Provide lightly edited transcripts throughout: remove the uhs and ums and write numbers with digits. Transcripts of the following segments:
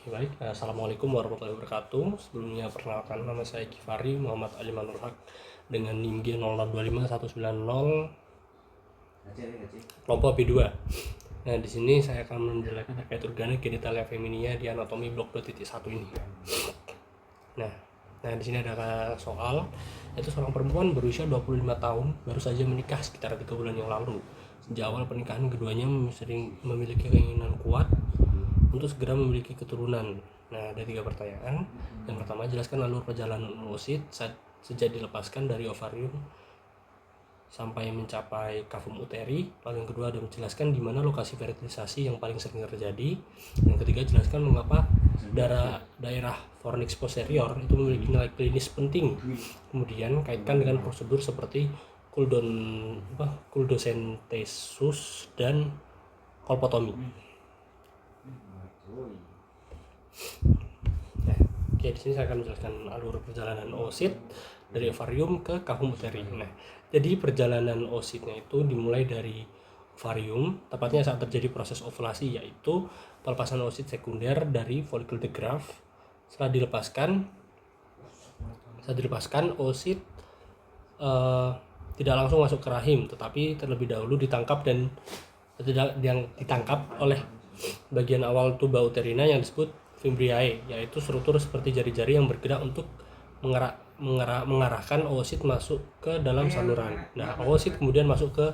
Baik, Assalamualaikum warahmatullahi wabarakatuh. Sebelumnya perkenalkan, nama saya Kifari Muhammad Ali Manurhak dengan NIM G0025190 kelompok B2. Nah, di sini saya akan menjelaskan terkait organik genitalia feminia di anatomi blok 2.1 ini. Nah, di sini ada soal, yaitu seorang perempuan berusia 25 tahun baru saja menikah sekitar 3 bulan yang lalu. Sejak awal pernikahan keduanya sering memiliki keinginan kuat untuk segera memiliki keturunan. Nah, ada 3 pertanyaan. Yang pertama, jelaskan alur perjalanan oosit sejak dilepaskan dari ovarium sampai mencapai kavum uteri. Lalu yang kedua, ada menjelaskan di mana lokasi fertilisasi yang paling sering terjadi. Yang ketiga, jelaskan mengapa daerah fornix posterior itu memiliki nilai klinis penting. Kemudian kaitkan dengan prosedur seperti kuldosentesis dan kolpotomi. Oke, di sini saya akan menjelaskan alur perjalanan oosit dari ovarium ke kavum uteri. Nah, jadi perjalanan oositnya itu dimulai dari ovarium, tepatnya saat terjadi proses ovulasi, yaitu pelepasan oosit sekunder dari folikel de Graaff. Setelah dilepaskan oosit tidak langsung masuk ke rahim, tetapi terlebih dahulu ditangkap oleh bagian awal tuba uterina yang disebut fimbriae, yaitu struktur seperti jari-jari yang bergerak untuk mengarahkan oosit masuk ke dalam saluran. Nah, oosit kemudian masuk ke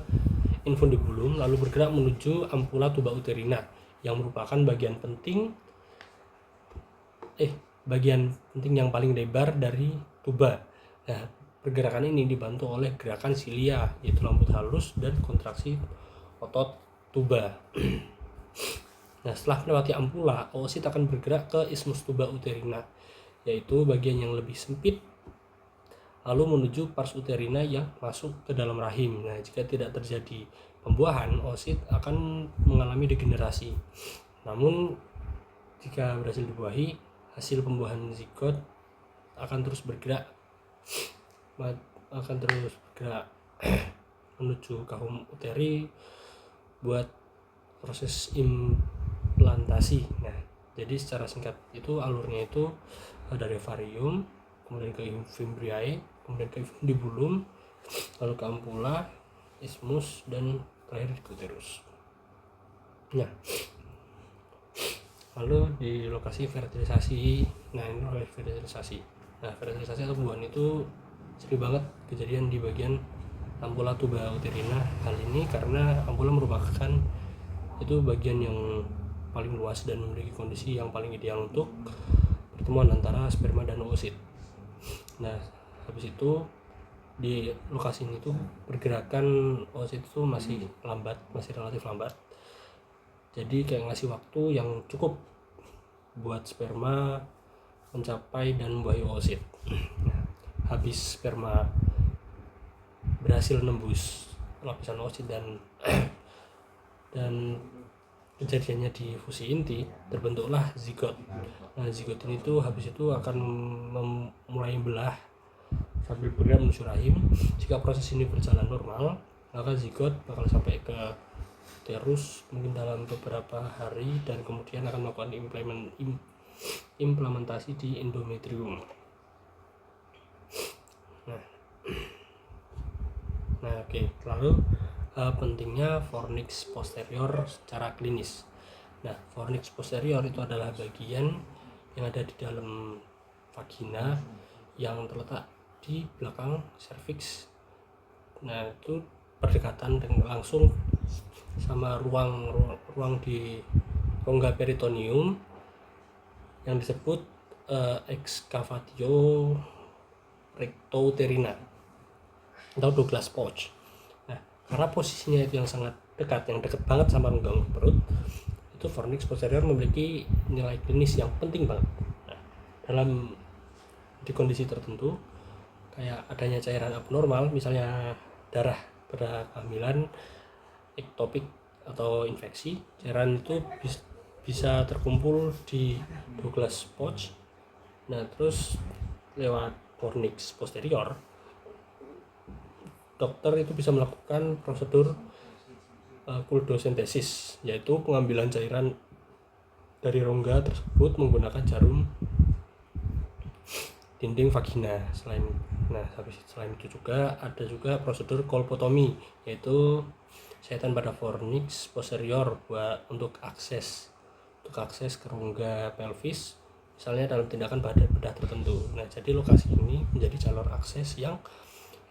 infundibulum lalu bergerak menuju ampula tuba uterina yang merupakan bagian penting yang paling lebar dari tuba. Nah, pergerakan ini dibantu oleh gerakan silia, yaitu rambut halus, dan kontraksi otot tuba. Nah, setelah melewati ampula, oosit akan bergerak ke isthmus tuba uterina, yaitu bagian yang lebih sempit, lalu menuju pars uterina yang masuk ke dalam rahim. Nah, jika tidak terjadi pembuahan, oosit akan mengalami degenerasi. Namun, jika berhasil dibuahi, hasil pembuahan zigot akan terus bergerak menuju kavum uteri buat proses implantasi. Nah, jadi secara singkat itu alurnya itu dari ovarium, kemudian ke fimbriae, kemudian ke infundibulum, lalu ke ampula, isthmus, dan terakhir ke uterus. Nah, lalu di lokasi fertilisasi. Nah, ini lokasi fertilisasi. Nah, fertilisasi atau pembuahan itu sering banget kejadian di bagian ampula tuba uterina. Hal ini karena ampula merupakan itu bagian yang paling luas dan memiliki kondisi yang paling ideal untuk pertemuan antara sperma dan oosit. Nah, habis itu di lokasi ini tuh pergerakan oosit itu masih relatif lambat. Jadi kayak ngasih waktu yang cukup buat sperma mencapai dan membuahi oosit. Nah, habis sperma berhasil nembus lapisan oosit dan kejadiannya di fusi inti, terbentuklah zigot. Nah, zigot ini tuh habis itu akan mulai belah sambil bergerak menuju rahim. Jika proses ini berjalan normal, maka zigot bakal sampai ke uterus mungkin dalam beberapa hari, dan kemudian akan melakukan implementasi di endometrium. Nah, oke. Lalu pentingnya fornix posterior secara klinis. Nah, fornix posterior itu adalah bagian yang ada di dalam vagina yang terletak di belakang serviks. Nah, itu berdekatan dengan langsung sama ruang di rongga peritoneum yang disebut excavatio rectouterina atau Douglas pouch. Nah, karena posisinya itu yang dekat banget sama rongga perut, itu fornix posterior memiliki nilai klinis yang penting banget. Nah, di kondisi tertentu kayak adanya cairan abnormal, misalnya darah pada kehamilan, ektopik atau infeksi, cairan itu bisa terkumpul di Douglas pouch. Nah, terus lewat fornix posterior dokter itu bisa melakukan prosedur kuldosentesis, yaitu pengambilan cairan dari rongga tersebut menggunakan jarum dinding vagina. Selain itu juga ada juga prosedur kolpotomi, yaitu sayatan pada fornix posterior untuk akses ke rongga pelvis, misalnya dalam tindakan bedah tertentu. Nah, jadi lokasi ini menjadi jalur akses yang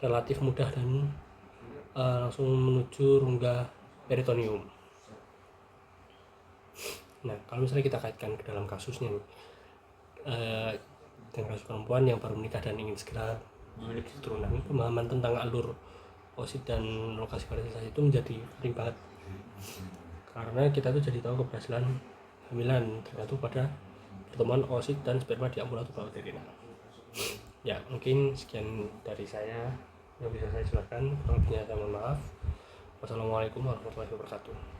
relatif mudah dan langsung menuju rongga peritoneum. Nah, kalau misalnya kita kaitkan ke dalam kasusnya nih, dengan kasus perempuan yang baru menikah dan ingin segera memiliki keturunan, pemahaman tentang alur oosit dan lokasi fertilisasi itu menjadi penting banget, karena kita tuh jadi tahu keberhasilan hamilan tergantung pada pertemuan oosit dan sperma di ambula tuba uterina. Ya, mungkin sekian dari saya yang bisa saya jelaskan, kurang lebihnya saya mohon maaf. Wassalamualaikum warahmatullahi wabarakatuh.